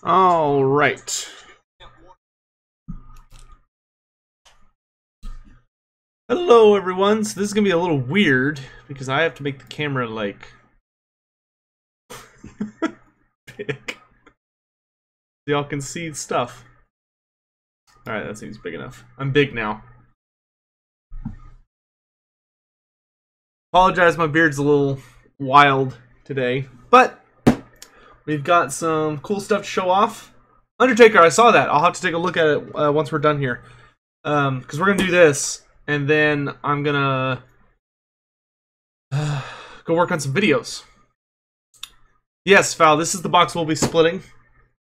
All right. Hello, everyone. So this is gonna be a little weird because I have to make the camera like big, so y'all can see stuff. All right, that seems big enough. I'm big now. Apologize, my beard's a little wild today, but we've got some cool stuff to show off. Undertaker, I saw that. I'll have to take a look at it once we're done here, because we're gonna do this, and then I'm gonna go work on some videos. Yes, Val, this is the box we'll be splitting,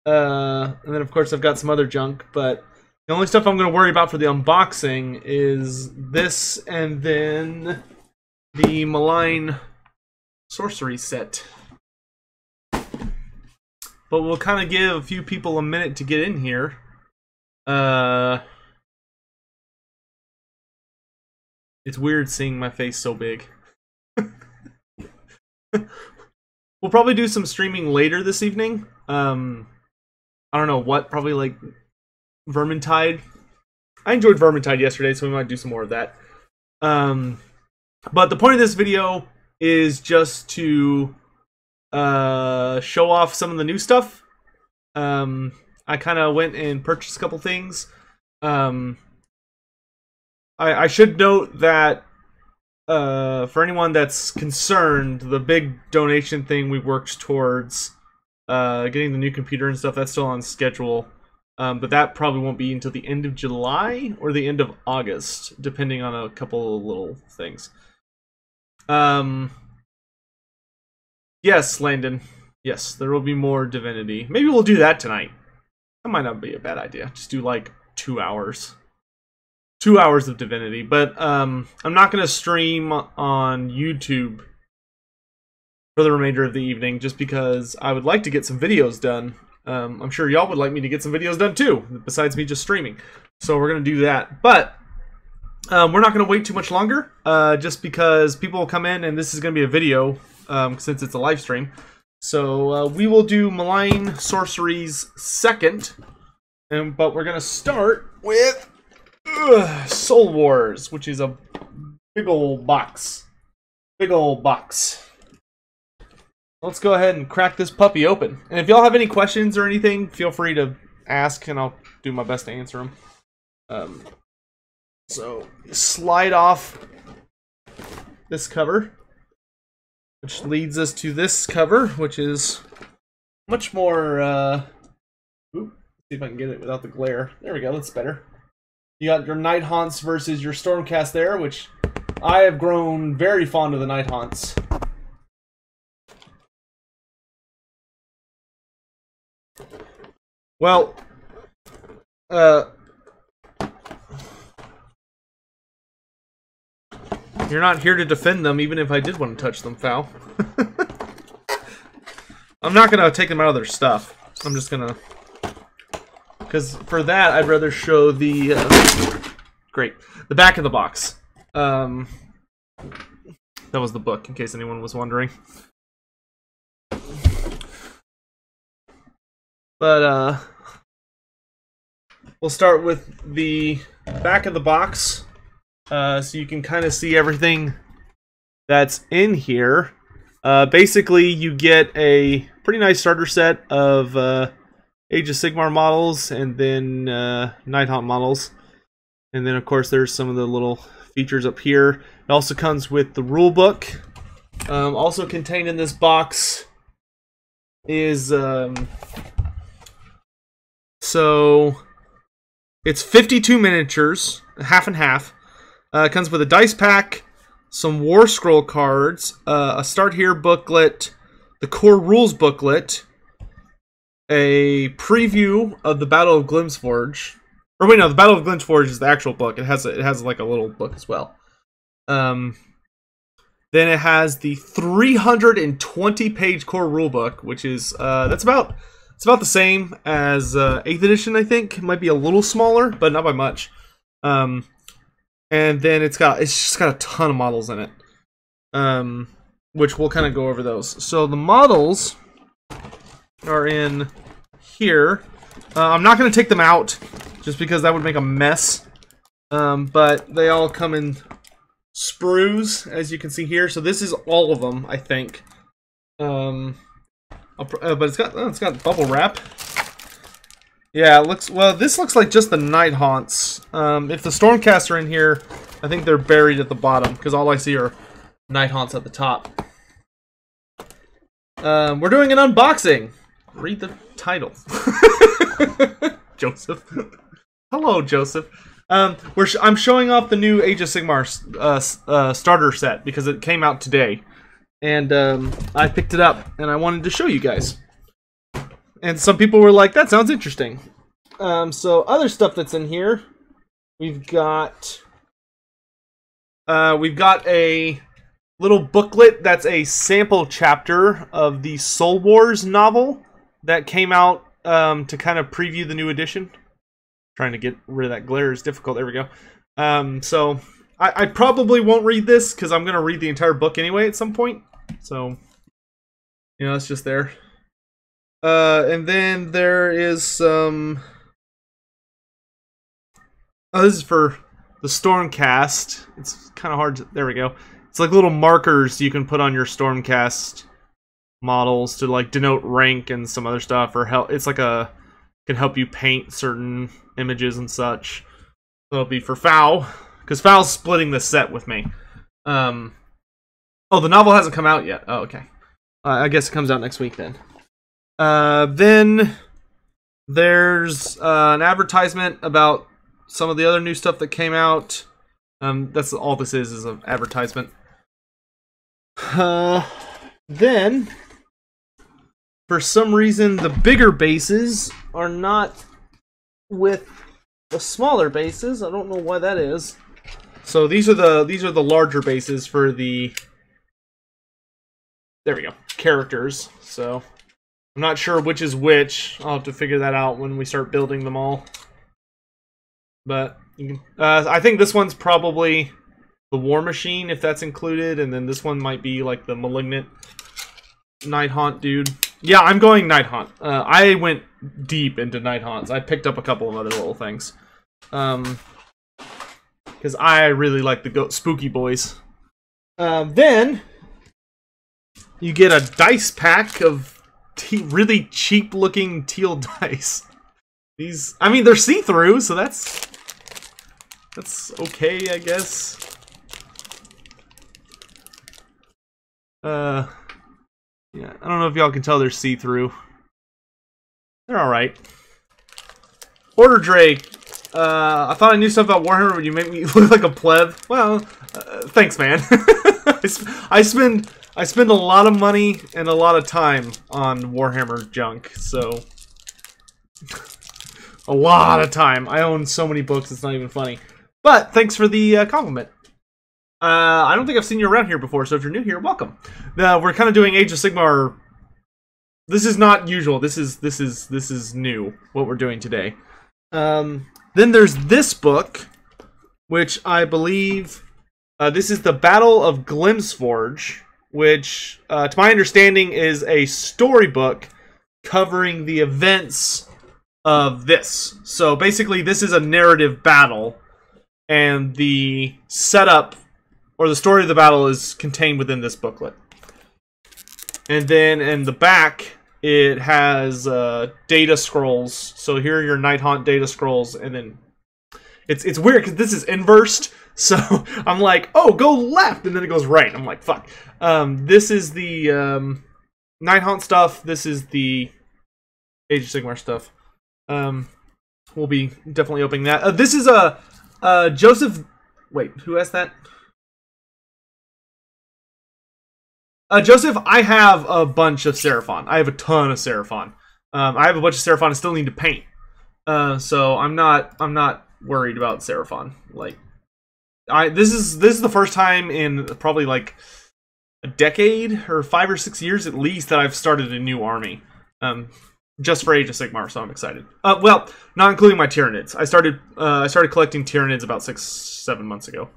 and then of course I've got some other junk, but the only stuff I'm gonna worry about for the unboxing is this, and then the Malign Sorceries set. But we'll kind of give a few people a minute to get in here. It's weird seeing my face so big. We'll probably do some streaming later this evening. I don't know what, probably like Vermintide. I enjoyed Vermintide yesterday, so we might do some more of that. But the point of this video is just to show off some of the new stuff. I kind of went and purchased a couple things. I should note that for anyone that's concerned, the big donation thing we worked towards getting the new computer and stuff, that's still on schedule. But that probably won't be until the end of July or the end of August, depending on a couple of little things. Yes, Landon. Yes, there will be more Divinity. Maybe we'll do that tonight. That might not be a bad idea. Just do like 2 hours. 2 hours of Divinity. But I'm not going to stream on YouTube for the remainder of the evening, just because I would like to get some videos done. I'm sure y'all would like me to get some videos done too, besides me just streaming. So we're going to do that. But we're not going to wait too much longer, just because people will come in and this is going to be a video, since it's a live stream. So we will do Malign Sorceries second, but we're going to start with Soul Wars, which is a big old box. Big old box. Let's go ahead and crack this puppy open. And if y'all have any questions or anything, feel free to ask, and I'll do my best to answer them. So, slide off this cover, which leads us to this cover, which is much more, see if I can get it without the glare. There we go, that's better. You got your Night Haunts versus your Stormcast there, which I have grown very fond of the Night Haunts. Well, you're not here to defend them, even if I did want to touch them, Foul. I'm not going to take them out of their stuff. I'm just going to... Because for that, I'd rather show the... great. The back of the box. That was the book, in case anyone was wondering. But, we'll start with the back of the box. So you can kind of see everything that's in here. Basically, you get a pretty nice starter set of Age of Sigmar models, and then Nighthaunt models. And then, of course, there's some of the little features up here. It also comes with the rule book. Also contained in this box is... So, it's 52 miniatures, half and half. It comes with a dice pack, some War Scroll cards, a Start Here booklet, the Core Rules booklet, a preview of the Battle of Glimsforge. Or wait, no, the Battle of Glimsforge is the actual book. It has like a little book as well. Then it has the 320-page core rulebook, which is it's about the same as 8th edition. I think it might be a little smaller, but not by much. And then it's just got a ton of models in it. which we'll kind of go over those. So the models are in here. I'm not going to take them out, just because that would make a mess. But they all come in sprues, as you can see here. So this is all of them, I think. But it's got bubble wrap. Yeah, it looks, well, this looks like just the Night Haunts. If the Stormcasts are in here, I think they're buried at the bottom, because all I see are Night Haunts at the top. We're doing an unboxing. Read the title. Joseph. Hello, Joseph. I'm showing off the new Age of Sigmar starter set, because it came out today. And I picked it up, and I wanted to show you guys. And some people were like, that sounds interesting. So other stuff that's in here, we've got a little booklet that's a sample chapter of the Soul Wars novel that came out to kind of preview the new edition. Trying to get rid of that glare is difficult. There we go. So I probably won't read this, because I'm going to read the entire book anyway at some point. So, you know, it's just there. And then there is some... Oh, this is for the Stormcast. It's kind of hard to... There we go. It's like little markers you can put on your Stormcast models to, like, denote rank and some other stuff, or help. It's like a... can help you paint certain images and such. So it'll be for Foul, because Foul's splitting this set with me. Oh, the novel hasn't come out yet. Oh, okay. I guess it comes out next week then. Then there's an advertisement about some of the other new stuff that came out. That's all this is an advertisement. Then, for some reason, the bigger bases are not with the smaller bases. I don't know why that is. So these are the larger bases for the... There we go. Characters. So I'm not sure which is which. I'll have to figure that out when we start building them all. But you can, I think this one's probably the War Machine, if that's included, and then this one might be like the Malignant Night Haunt dude. Yeah, I'm going Night Haunt. I went deep into Night Haunts. I picked up a couple of other little things. Because I really like the spooky boys. Then you get a dice pack of really cheap-looking teal dice. These, I mean, they're see-through, so that's okay, I guess. Yeah, I don't know if y'all can tell they're see-through. They're alright. Order Drake. I thought I knew stuff about Warhammer, but you make me look like a pleb. Well, thanks, man. I spend a lot of money and a lot of time on Warhammer junk, so... a lot of time. I own so many books, it's not even funny. But, thanks for the compliment. I don't think I've seen you around here before, so if you're new here, welcome. We're kind of doing Age of Sigmar. This is not usual. This is new, what we're doing today. Then there's this book, which I believe... this is the Battle of Glimsforge, which, to my understanding, is a storybook covering the events of this. So basically, this is a narrative battle, and the setup, or the story of the battle, is contained within this booklet. And then in the back, it has data scrolls. So here are your Night Haunt data scrolls, and then it's weird because this is inversed. So I'm like, oh, go left, and then it goes right. I'm like, fuck. This is the Night Haunt stuff. This is the Age of Sigmar stuff. We'll be definitely opening that. This is a Joseph. Wait, who asked that? Joseph, I have a bunch of Seraphon. I have a ton of Seraphon. I have a bunch of Seraphon I still need to paint. So I'm not worried about Seraphon. Like, this is the first time in probably like a decade or 5 or 6 years at least that I've started a new army. Just for Age of Sigmar, so I'm excited. Well, not including my Tyranids. I started collecting Tyranids about 6-7 months ago.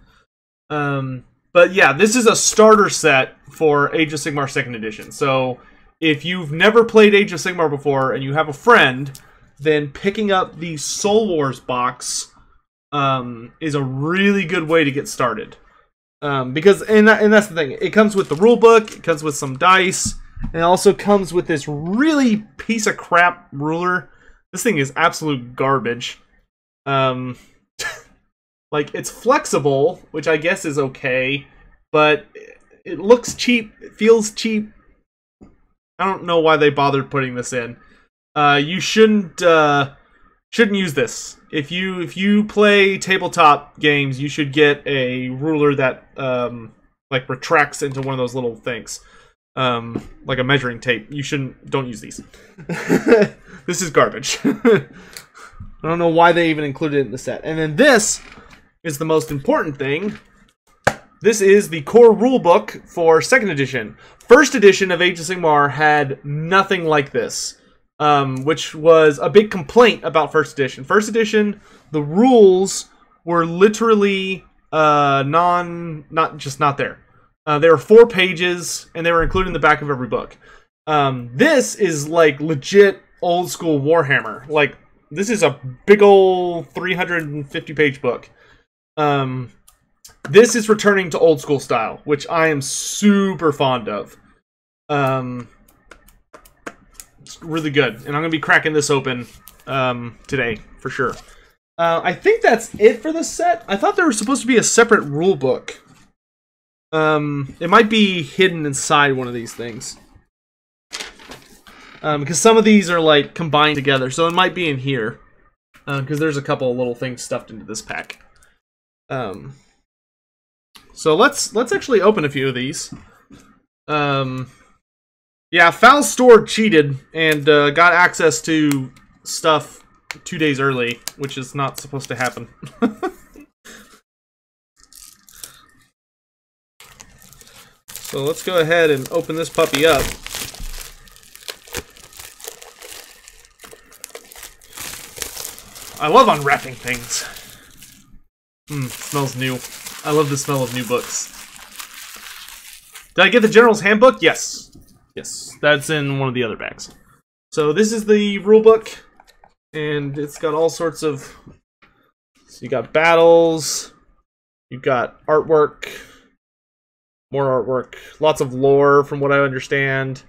But yeah, this is a starter set for Age of Sigmar 2nd Edition. So if you've never played Age of Sigmar before and you have a friend, then picking up the Soul Wars box is a really good way to get started. Because that's the thing. It comes with the rule book, it comes with some dice, and it also comes with this really piece of crap ruler. This thing is absolute garbage. Like, it's flexible, which I guess is okay, but it looks cheap, it feels cheap. I don't know why they bothered putting this in. You shouldn't use this. If you play tabletop games, you should get a ruler that like retracts into one of those little things, like a measuring tape. Don't use these. This is garbage. I don't know why they even included it in the set. And then this is the most important thing. This is the core rulebook for 2nd edition. 1st edition of Age of Sigmar had nothing like this, which was a big complaint about 1st edition. 1st edition, the rules were literally not there. They were 4 pages, and they were included in the back of every book. This is like legit old school Warhammer. Like, this is a big old 350-page book. This is returning to old school style, which I am super fond of. It's really good, and I'm going to be cracking this open today, for sure. I think that's it for the set. I thought there was supposed to be a separate rule book. It might be hidden inside one of these things. Because some of these are like combined together, so it might be in here. Because there's a couple of little things stuffed into this pack. So let's actually open a few of these. Yeah, Foul Store cheated and got access to stuff 2 days early, which is not supposed to happen. So let's go ahead and open this puppy up. I love unwrapping things. Smells new. I love the smell of new books. Did I get the General's Handbook? Yes. Yes, that's in one of the other bags. So this is the rulebook, and it's got all sorts of... So you got battles, you've got artwork, more artwork, lots of lore from what I understand,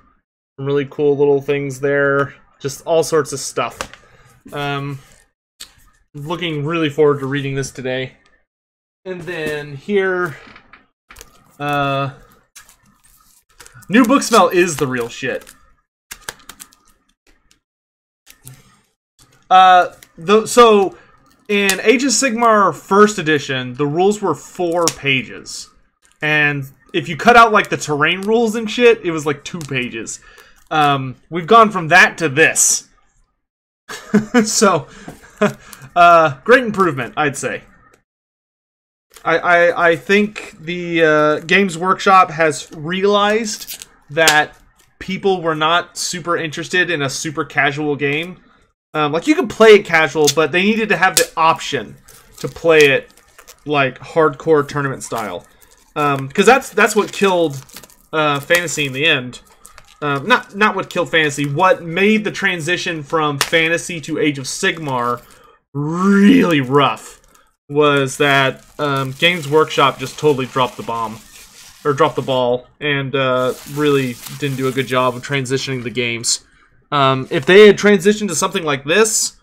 some really cool little things there, just all sorts of stuff. Looking really forward to reading this today. And then here, new book smell is the real shit. So in Age of Sigmar 1st edition, the rules were 4 pages. And if you cut out like the terrain rules and shit, it was like 2 pages. We've gone from that to this. So, great improvement, I'd say. I think the Games Workshop has realized that people were not super interested in a super casual game. Like, you can play it casual, but they needed to have the option to play it like hardcore tournament style. Because that's what killed Fantasy in the end. Not what killed Fantasy. What made the transition from Fantasy to Age of Sigmar really rough was that Games Workshop just totally dropped the bomb. Or dropped the ball. And really didn't do a good job of transitioning the games. If they had transitioned to something like this,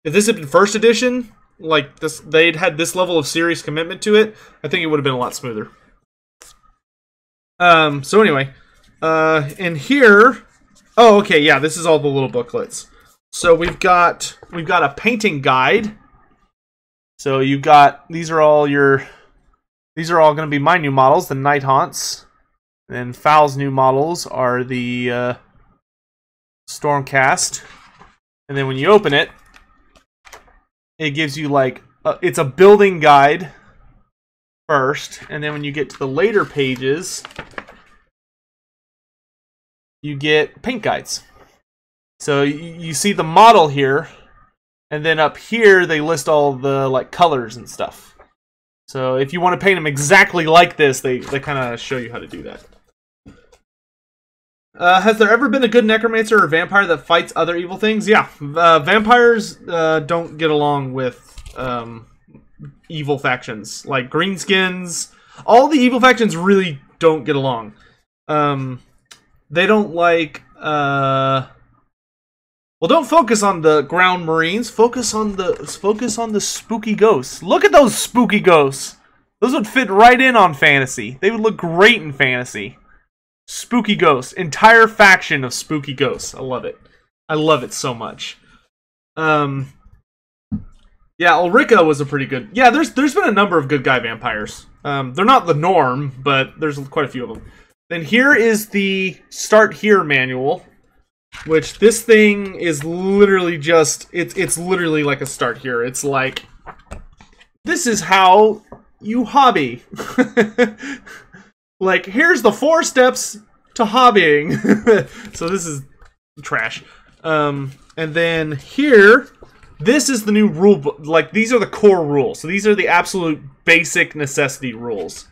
if this had been 1st edition, like this, they'd had this level of serious commitment to it, I think it would have been a lot smoother. So anyway, and here, oh, okay, yeah, this is all the little booklets. So we've got a painting guide. So you've got, these are all going to be my new models, the Night Haunts. And then Foul's new models are the Stormcast. And then when you open it, it gives you like, it's a building guide first. And then when you get to the later pages, you get paint guides. So you see the model here. And then up here, they list all the like colors and stuff. So if you want to paint them exactly like this, they kind of show you how to do that. Has there ever been a good necromancer or vampire that fights other evil things? Yeah, vampires don't get along with evil factions. Like greenskins, all the evil factions really don't get along. They don't like... Well, don't focus on the ground marines. Focus on the spooky ghosts. Look at those spooky ghosts. Those would fit right in on fantasy. They would look great in fantasy. Spooky ghosts. Entire faction of spooky ghosts. I love it. I love it so much. Yeah, Ulrika was a pretty good... Yeah, there's been a number of good guy vampires. They're not the norm, but there's quite a few of them. Then here is the Start Here manual. Which, this thing is literally just... It's literally like a Start Here. It's like... This is how you hobby. Like, here's the 4 steps to hobbying. So this is trash. And then here... This is the new rule book. Like, these are the core rules. So these are the absolute basic necessity rules.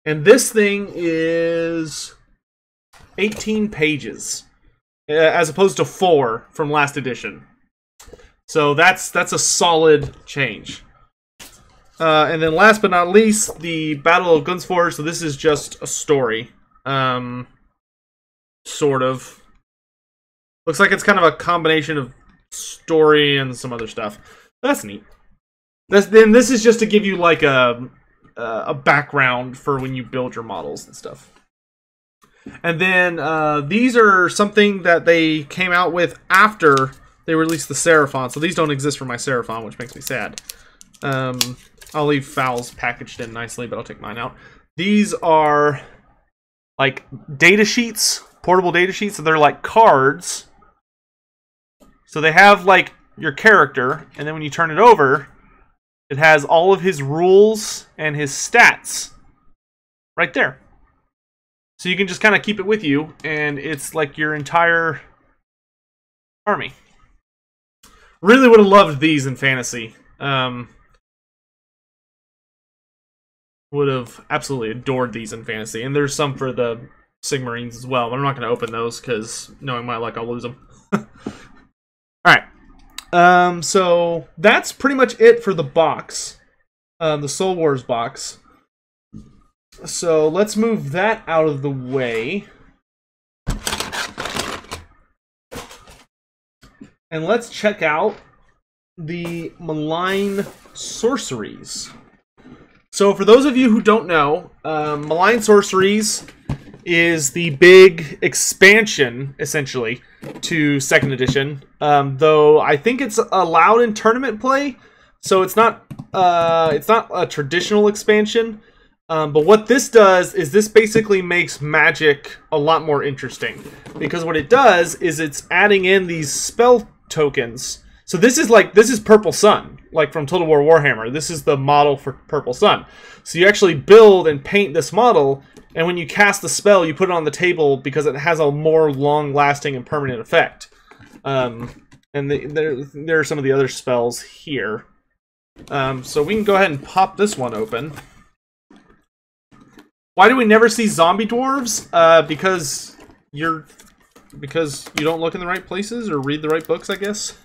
And this thing is 18 pages. As opposed to 4 from last edition. So that's a solid change. And then last but not least, the Battle of Gunsforge. So this is just a story. Sort of. Looks like it's kind of a combination of story and some other stuff. That's neat. Then this is just to give you like a background for when you build your models and stuff. And then these are something that they came out with after they released the Seraphon. So these don't exist for my Seraphon, which makes me sad. I'll leave Fowls packaged in nicely, but I'll take mine out. These are like data sheets, portable data sheets. So they're like cards. So they have like your character, and then when you turn it over, it has all of his rules and his stats right there. So you can just kind of keep it with you, and it's like your entire army. Really would have loved these in fantasy. Would have absolutely adored these in fantasy. And there's some for the Sigmarines as well, but I'm not going to open those because knowing my luck, I'll lose them. Alright. So that's pretty much it for the box. The Soul Wars box. So let's move that out of the way. And let's check out the Malign Sorceries. So for those of you who don't know, Malign Sorceries is the big expansion, essentially, to 2nd edition. Though I think it's allowed in tournament play, so it's not a traditional expansion. But what this does is this basically makes Magic a lot more interesting. Because what it does is it's adding in these spell tokens. So this is Purple Sun, like from Total War Warhammer. This is the model for Purple Sun. So you actually build and paint this model, and when you cast the spell, you put it on the table because it has a more long-lasting and permanent effect. And there are some of the other spells here. So we can go ahead and pop this one open. Why do we never see zombie dwarves? Because you don't look in the right places or read the right books, I guess.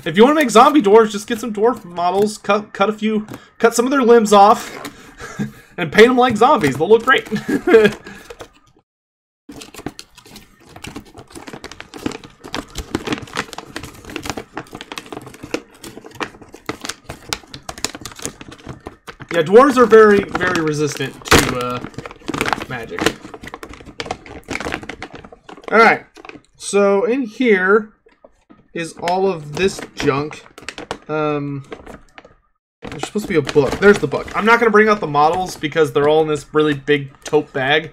If you want to make zombie dwarves, just get some dwarf models, cut some of their limbs off, and paint them like zombies. They'll look great. Yeah, dwarves are very, very resistant to magic. Alright, so in here is all of this junk. There's supposed to be a book. There's the book. I'm not going to bring out the models because they're all in this really big taupe bag.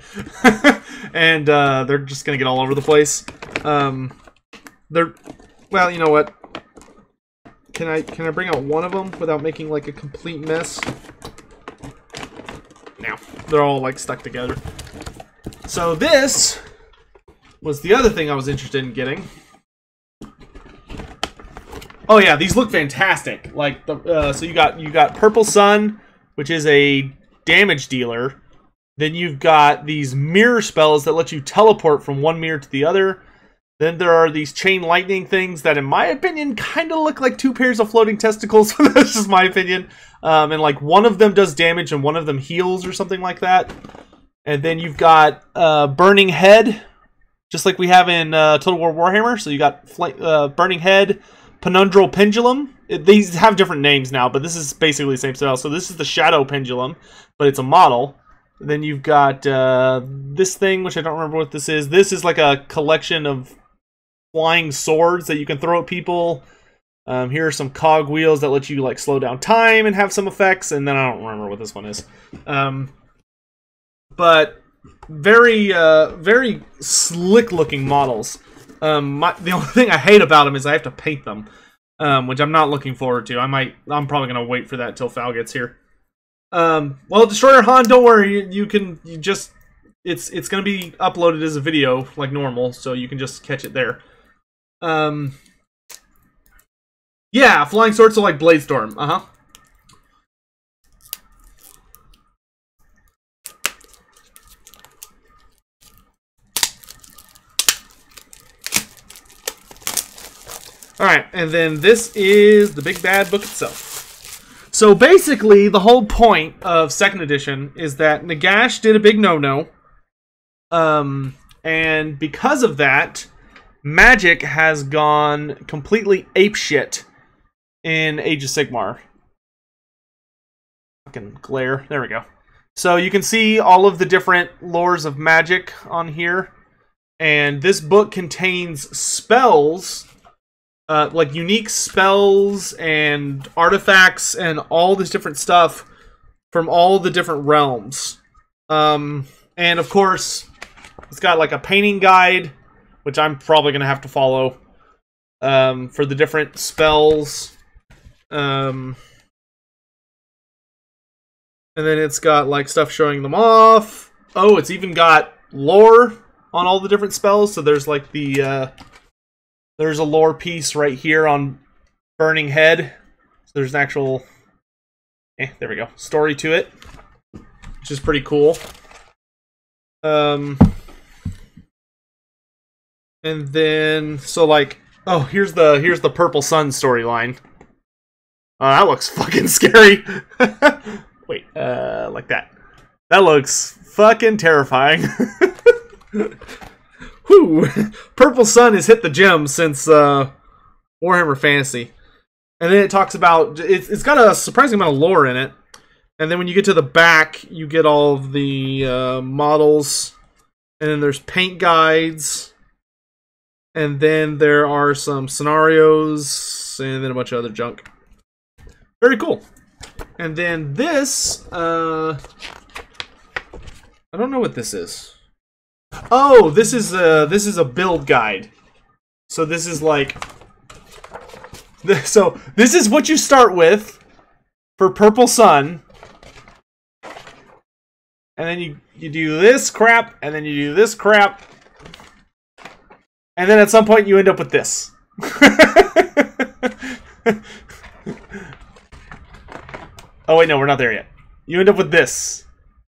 And they're just going to get all over the place. Well, you know what? Can I bring out one of them without making like a complete mess? No. They're all like stuck together. So this was the other thing I was interested in getting. Oh yeah, these look fantastic. Like the so you got Purple Sun, which is a damage dealer. Then you've got these mirror spells that let you teleport from one mirror to the other. Then there are these chain lightning things that, in my opinion, kind of look like 2 pairs of floating testicles. That's just my opinion. And like one of them does damage and one of them heals or something like that. And then you've got Burning Head, just like we have in Total War Warhammer. So you got Burning Head, Penundral Pendulum. These have different names now, but this is basically the same style. So this is the Shadow Pendulum, but it's a model. Then you've got this thing, which I don't remember what this is. This is like a collection of flying swords that you can throw at people. Here are some cog wheels that let you like slow down time and have some effects. And then I don't remember what this one is. But very, very slick looking models. The only thing I hate about them is I have to paint them, which I'm not looking forward to. I'm probably gonna wait for that till Fal gets here. Well, Destroyer Han, don't worry. It's gonna be uploaded as a video like normal, so you can just catch it there. Yeah, flying swords are like Bladestorm. Alright, and then this is the big bad book itself. So basically, the whole point of 2nd edition is that Nagash did a big no-no. And because of that, Magic has gone completely apeshit in Age of Sigmar. Fucking glare. There we go. So you can see all of the different lores of Magic on here. And this book contains spells, like unique spells and artifacts and all this different stuff from all the different realms. And of course, it's got like a painting guide, which I'm probably going to have to follow, for the different spells. And then it's got like stuff showing them off. Oh, it's even got lore on all the different spells. So there's like the there's a lore piece right here on Burning Head. So there's an actual, there we go, story to it, which is pretty cool. And then, so like, oh, here's the Purple Sun storyline. That looks fucking scary. Wait, like that. That looks fucking terrifying. Whew. Purple Sun has hit the gym since Warhammer Fantasy. And then it talks about, it's got a surprising amount of lore in it. And then when you get to the back, you get all of the models. And then there's paint guides. And then there are some scenarios. And then a bunch of other junk. Very cool. And then this, I don't know what this is. Oh, this is a build guide. So this is like, so this is what you start with for Purple Sun, and then you do this crap, and then you do this crap, and then at some point you end up with this. Oh wait, no, we're not there yet. You end up with this.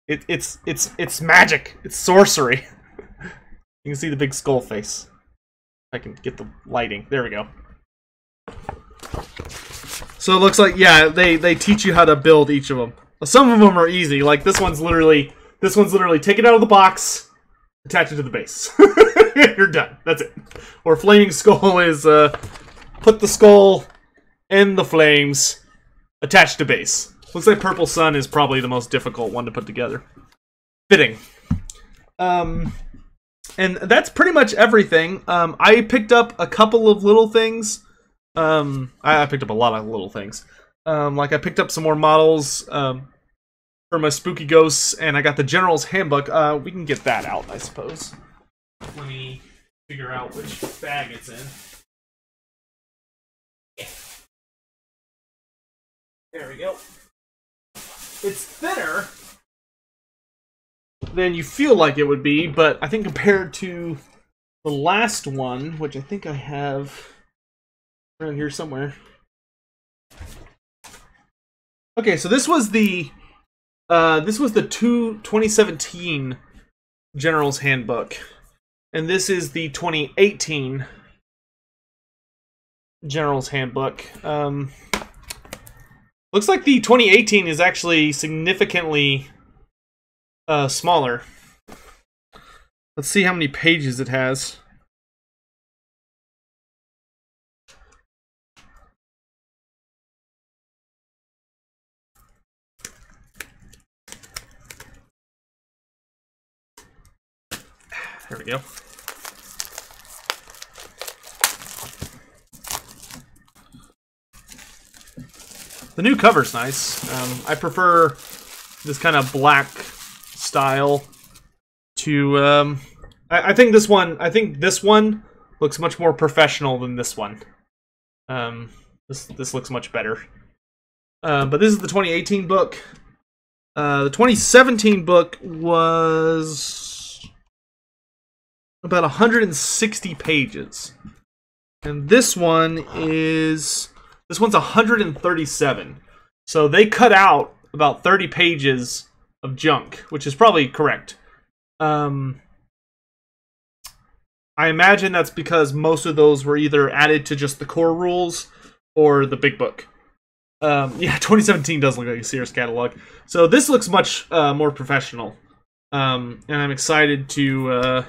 It's magic. It's sorcery. You can see the big skull face. I can get the lighting. There we go. So it looks like, yeah, they teach you how to build each of them. Some of them are easy. Like this one's literally take it out of the box, attach it to the base. You're done. That's it. Or Flaming Skull is put the skull in the flames, attached to base. Looks like Purple Sun is probably the most difficult one to put together. Fitting. And that's pretty much everything. I picked up a couple of little things. I picked up a lot of little things. Like I picked up some more models for my spooky ghosts, and I got the General's Handbook. We can get that out, I suppose. Let me figure out which bag it's in. Yeah. There we go. It's thinner than you feel like it would be, but I think compared to the last one, which I think I have around here somewhere. Okay, so this was the This was the 2017 General's Handbook. And this is the 2018 General's Handbook. Looks like the 2018 is actually significantly smaller. Let's see how many pages it has. There we go. The new cover's nice. I prefer this kind of black style to. I think this one. I think this one looks much more professional than this one. This looks much better. But this is the 2018 book. The 2017 book was about 160 pages, and this one's 137. So they cut out about 30 pages of junk, which is probably correct. I imagine that's because most of those were either added to just the core rules or the big book. Yeah, 2017 does look like a Sears catalog. So this looks much more professional, and I'm excited to.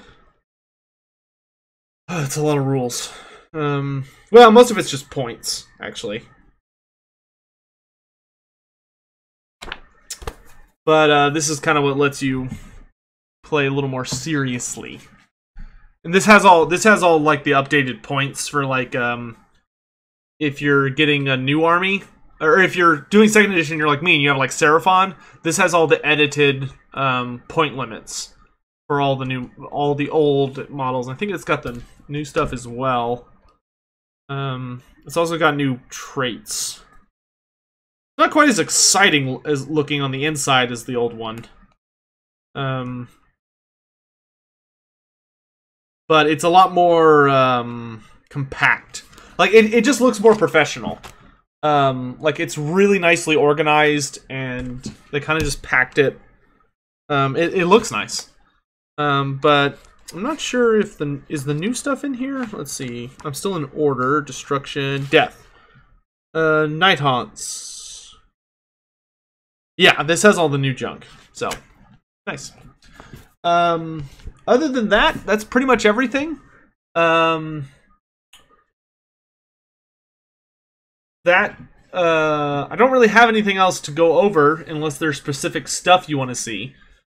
It's a lot of rules. Well, most of it's just points, actually. But this is kind of what lets you play a little more seriously. And this has all like the updated points for like if you're getting a new army, or if you're doing second edition, you're like me and you have like Seraphon. This has all the edited point limits for all the old models. I think it's got the new stuff as well. It's also got new traits. Not quite as exciting as looking on the inside as the old one. But it's a lot more compact. Like it just looks more professional. Like it's really nicely organized, and they kind of just packed it. It looks nice. But I'm not sure if is the new stuff in here. Let's see. I'm still in order. Destruction, death, night haunts. Yeah, this has all the new junk. So nice. Other than that, that's pretty much everything. I don't really have anything else to go over unless there's specific stuff you want to see.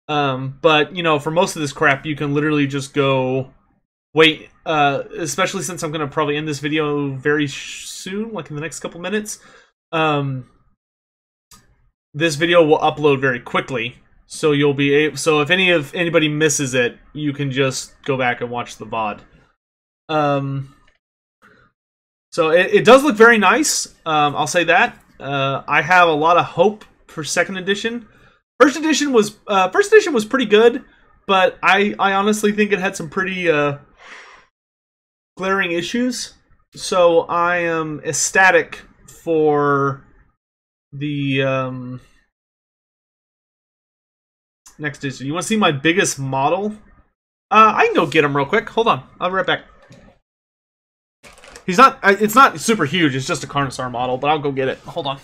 But, you know, for most of this crap, you can literally just go wait, especially since I'm going to probably end this video very soon, like in the next couple minutes. This video will upload very quickly, so you'll be able, so if anybody misses it, you can just go back and watch the VOD. So it does look very nice. I'll say that. I have a lot of hope for second edition. First edition was pretty good, but I honestly think it had some pretty glaring issues. So I am ecstatic for the next edition. You want to see my biggest model? I can go get him real quick. Hold on, I'll be right back. He's not. It's not super huge. It's just a Carnosaur model, but I'll go get it. Hold on.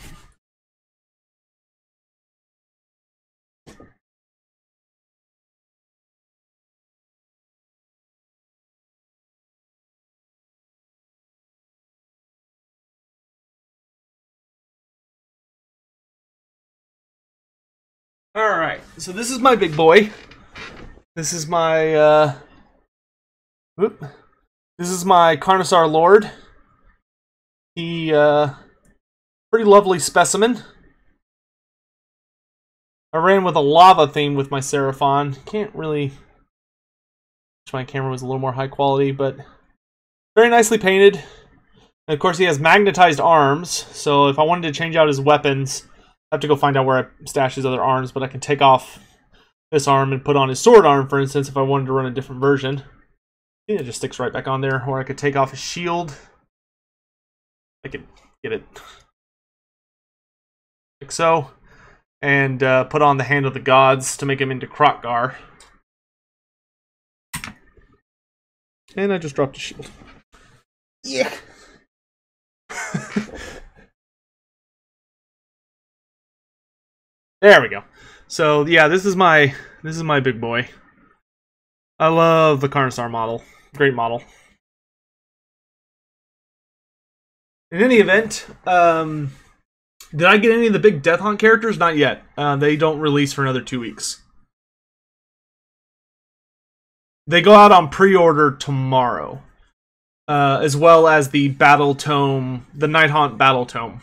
Alright, so this is my big boy. This is my, this is my Carnosaur Lord. He, pretty lovely specimen. I ran with a lava theme with my Seraphon. Can't really... Wish my camera was a little more high quality, but... Very nicely painted. And of course he has magnetized arms, so if I wanted to change out his weapons... I have to go find out where I stash his other arms, but I can take off this arm and put on his sword arm, for instance, if I wanted to run a different version. It just sticks right back on there, or I could take off his shield. I could get it like so. and put on the Hand of the Gods to make him into Krokgar. And I just dropped a shield. Yeah. There we go. So yeah, this is my big boy. I love the Carnosaur model. Great model. In any event, did I get any of the big Death Hunt characters? Not yet. They don't release for another 2 weeks. They go out on pre-order tomorrow. As well as the Battle Tome, the Nighthaunt Battle Tome.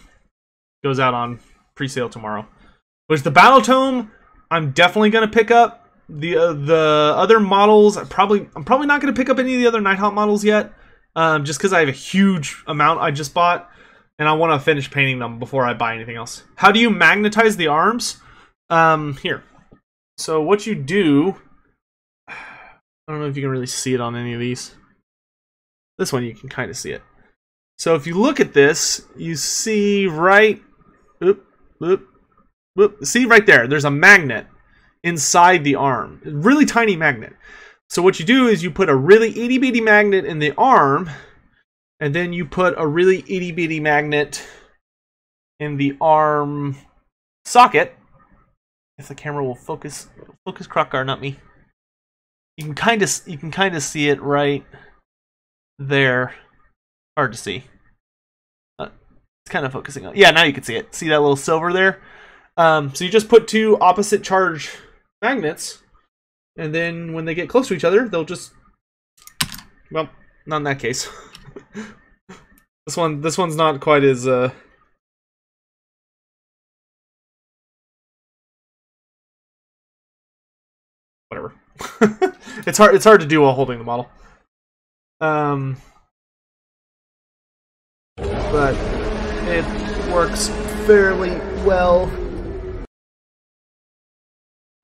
Goes out on pre-sale tomorrow. Which the Battle Tome, I'm definitely going to pick up. The other models, I'm probably not going to pick up any of the other Nighthaunt models yet. Just because I have a huge amount I just bought. And I want to finish painting them before I buy anything else. How do you magnetize the arms? Here. So what you do... I don't know if you can really see it on any of these. This one you can kind of see it. So if you look at this, you see right... See right there, there's a magnet inside the arm. A really tiny magnet. So what you do is you put a really itty bitty magnet in the arm, and then you put a really itty bitty magnet in the arm socket. If the camera will focus Krokgar, not me. You can kind of see it right there. Hard to see. It's kind of focusing on. Yeah, now you can see it. See that little silver there? So you just put two opposite charge magnets, and then when they get close to each other, they'll just... Well, not in that case. This one's not quite as... Whatever. It's hard to do while holding the model. But it works fairly well.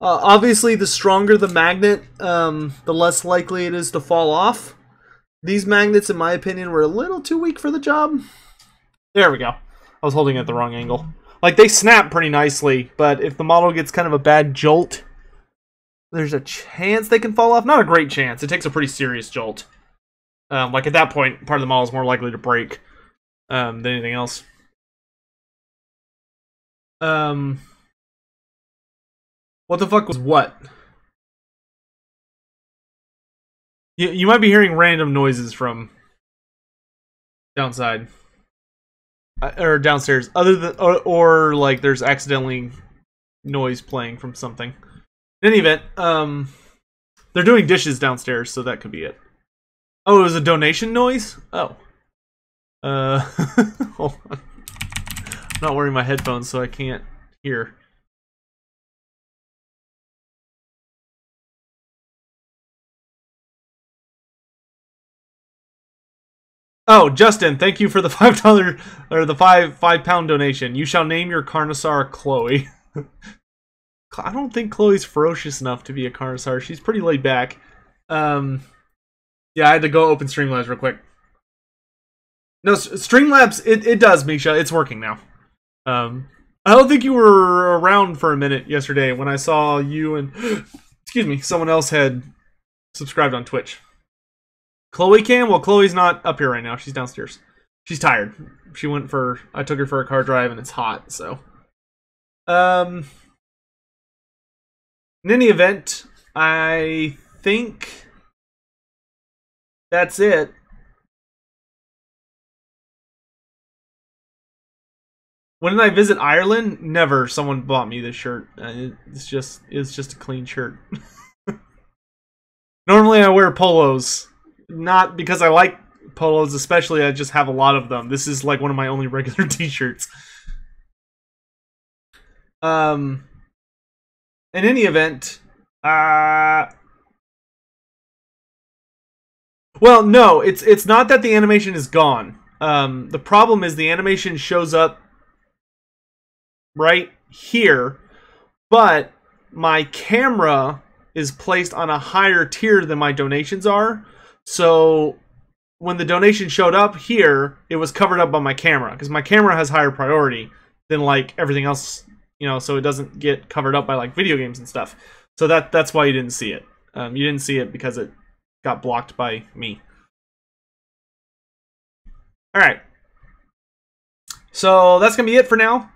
Obviously, the stronger the magnet, the less likely it is to fall off. These magnets, in my opinion, were a little too weak for the job. There we go. I was holding it at the wrong angle. Like, they snap pretty nicely, but if the model gets kind of a bad jolt, there's a chance they can fall off. Not a great chance. It takes a pretty serious jolt. Like, at that point, part of the model is more likely to break than anything else. What the fuck was what? You might be hearing random noises from downside. Or downstairs. Other than, or like there's accidentally noise playing from something. In any event, they're doing dishes downstairs, so that could be it. Oh, it was a donation noise? Oh. Hold on. I'm not wearing my headphones, so I can't hear. Oh, Justin, thank you for the $5 or the £5 donation. You shall name your Carnosaur Chloe. I don't think Chloe's ferocious enough to be a Carnosaur. She's pretty laid back. Yeah, I had to go open Streamlabs real quick. No, Streamlabs, it does, Misha. It's working now. I don't think you were around for a minute yesterday when I saw you and, excuse me, someone else had subscribed on Twitch. Chloe can? Well, Chloe's not up here right now. She's downstairs. She's tired. She went for... I took her for a car drive and it's hot, so... In any event, I think that's it. When did I visit Ireland? Never. Someone bought me this shirt. It's just a clean shirt. Normally I wear polos. Not because I like polos especially, I just have a lot of them. This is like one of my only regular t-shirts. In any event, well, no, it's not that the animation is gone. The problem is the animation shows up right here, but my camera is placed on a higher tier than my donations are. So when the donation showed up here, it was covered up by my camera because my camera has higher priority than like everything else you know, so it doesn't get covered up by like video games and stuff. So that's why you didn't see it. You didn't see it because it got blocked by me. All right. So that's gonna be it for now.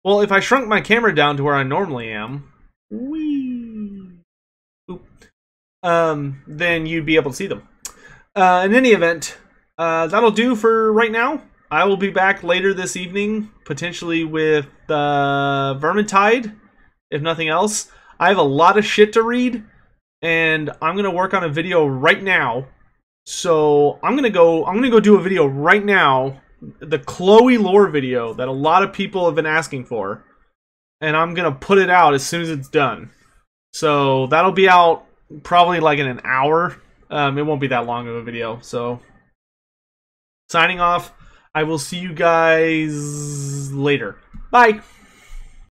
Well, if I shrunk my camera down to where I normally am, then you'd be able to see them. In any event, that'll do for right now. I will be back later this evening, potentially with Vermintide, if nothing else. I have a lot of shit to read, and I'm gonna work on a video right now. So I'm gonna go do a video right now, the Chloe lore video that a lot of people have been asking for, and I'm gonna put it out as soon as it's done. So that'll be out probably like in an hour. It won't be that long of a video. So signing off. I will see you guys later. Bye.